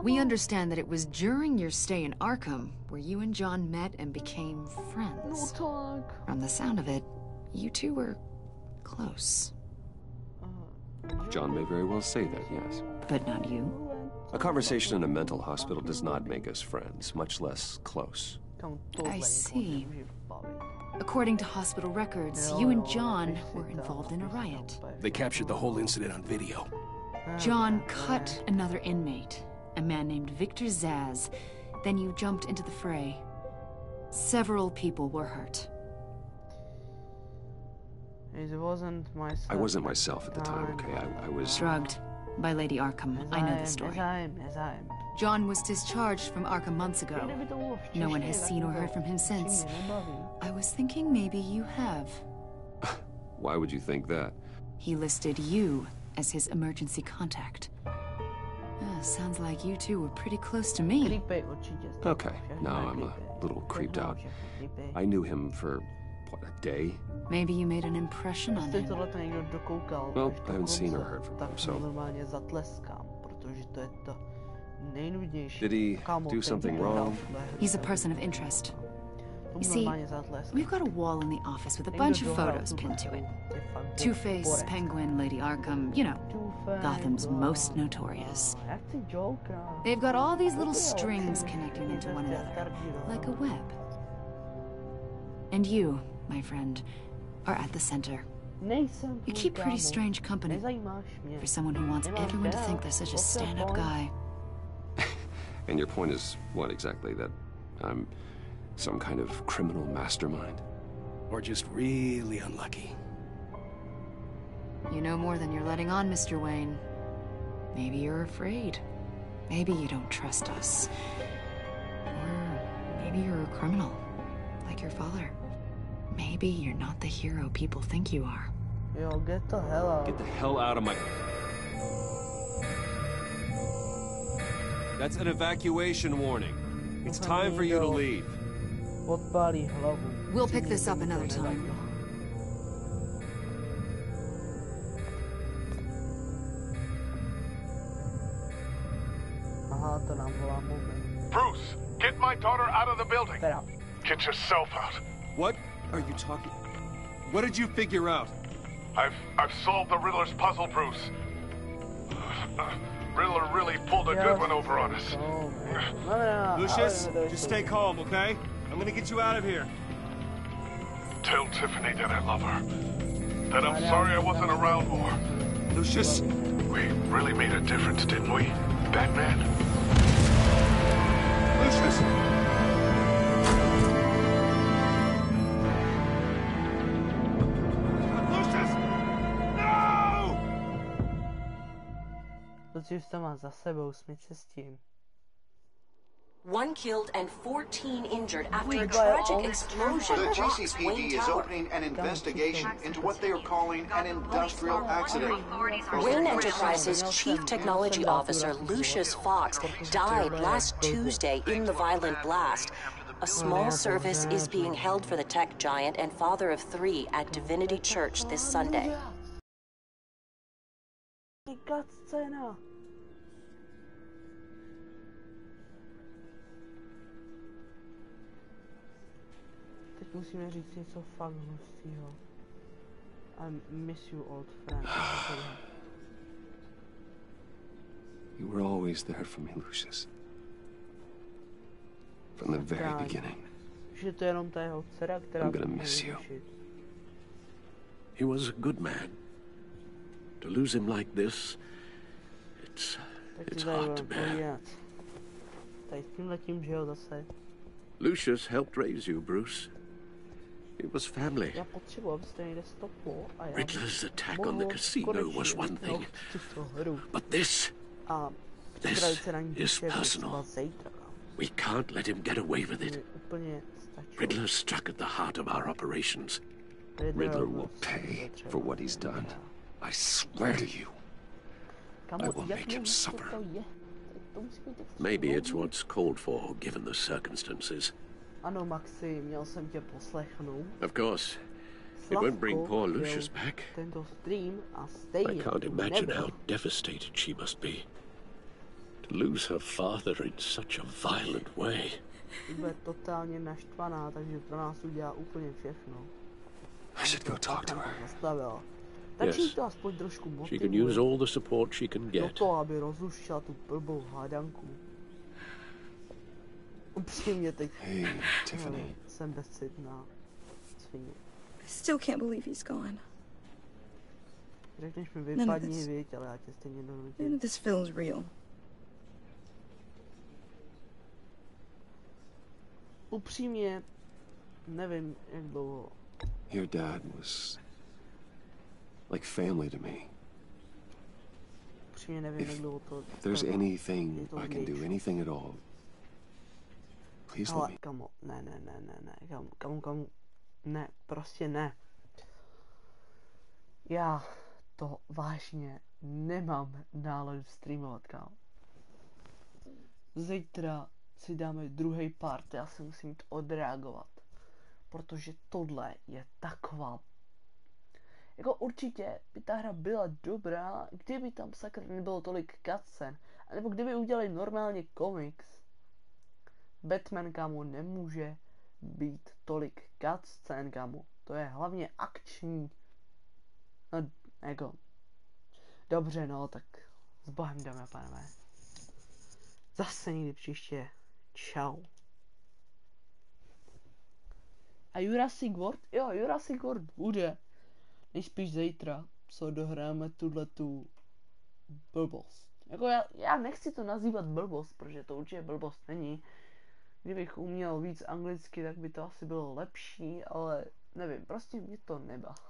We understand that it was during your stay in Arkham where you and John met and became friends. From the sound of it, you two were close. John may very well say that, yes. But not you. A conversation in a mental hospital does not make us friends, much less close. I see. According to hospital records, you and John were involved in a riot. They captured the whole incident on video. John cut another inmate, a man named Victor Zaz. Then you jumped into the fray. Several people were hurt. I wasn't myself at the time, okay? I was... Drugged by Lady Arkham. I know the story. John was discharged from Arkham months ago. No one has seen or heard from him since. I was thinking maybe you have. Why would you think that? He listed you as his emergency contact. Sounds like you two were pretty close to me. Okay, now I'm a little creeped out. I knew him for, what, a day? Maybe you made an impression on him. Well, I haven't seen or heard from him, so... Did he do something wrong? He's a person of interest. You see, we've got a wall in the office with a bunch of photos pinned to it. Two-Face, Penguin, Lady Arkham, you know, Gotham's most notorious. They've got all these little strings connecting into one another, like a web. And you, my friend, are at the center. You keep pretty strange company for someone who wants everyone to think they're such a stand-up guy. And your point is what exactly? That I'm some kind of criminal mastermind? Or just really unlucky? You know more than you're letting on, Mr. Wayne. Maybe you're afraid. Maybe you don't trust us. Or maybe you're a criminal, like your father. Maybe you're not the hero people think you are. Yo, get the hell out. Get the hell out of my... That's an evacuation warning. It's time for you to leave. We'll pick this up another time. Bruce, get my daughter out of the building. Get yourself out. What are you talking? What did you figure out? I've solved the Riddler's puzzle, Bruce. Riddler really pulled a good one over on us. Lucius, just stay calm, okay? I'm gonna get you out of here. Tell Tiffany that I love her. That I'm sorry I wasn't around more. Lucius! We really made a difference, didn't we, Batman? Lucius! Lucius! No! Lucius to má za sebou, smít se s tím. One killed and 14 injured after a tragic explosion. The GCPD is opening an investigation into what they are calling an industrial accident. Wayne Enterprises' Chief Technology Officer Lucius Fox died last Tuesday in the violent blast. A small service is being held for the tech giant and father of 3 at Divinity Church this Sunday. Teď musíme říct něco fakt hustýho. I miss you, old friend. You were always there for me, Lucius. From the very beginning. Že to je jenom ta jeho dcera, která... I'm gonna miss you. He was a good man. To lose him like this, it's hard to bear. Tady s tímhletím, že jo, zase. Lucius helped raise you, Bruce. It was family. Riddler's attack on the casino was one thing, but this is personal. We can't let him get away with it. Riddler struck at the heart of our operations. Riddler will pay for what he's done. I swear to you. I will make him suffer. Maybe it's what's called for, given the circumstances. Ano, Maxi, měl jsem tě poslechnout. Of course. It won't bring poor Lucius back. I can't imagine how devastated she must be. To lose her father in such a violent way. Bude totálně naštvaná, takže pro nás udělá úplně všechno. I should go talk to her. Yes. She can use all the support she can get. To, aby rozluštila tu blbou hádanku. Upřímně teď. Hey, Tiffany. Jsem bezcitná. Svině. I still can't believe he's gone. Řekneš mi vypadni, věď, ale já tě stejně donutím. None of this feels real. Upřímně, nevím, jak dlouho. Your dad was like family to me. Upřímně nevím, jak dlouho to... If there's anything I can do, anything at all, please let me. Kamo, ne, kamo, ne, prostě ne. Já to vážně nemám náladu streamovat, kámo. Zítra si dáme druhý part, já si musím jít odreagovat. Protože tohle je taková... Jako určitě by ta hra byla dobrá, kdyby tam sakra nebylo tolik cutscen. A nebo kdyby udělali normálně komiks. Batman, kámo, nemůže být tolik cutscén, kámo. To je hlavně akční. No, jako. Dobře, no, tak s bohem, dámy a pánové. Zase někdy příště. Čau. A Jurassic World? Jo, Jurassic World bude. Nejspíš zítra, co dohráme tuhletu blbost. Jako já nechci to nazývat blbost, protože to určitě blbost není. Kdybych uměl víc anglicky, tak by to asi bylo lepší, ale nevím, prostě mě to nebaví.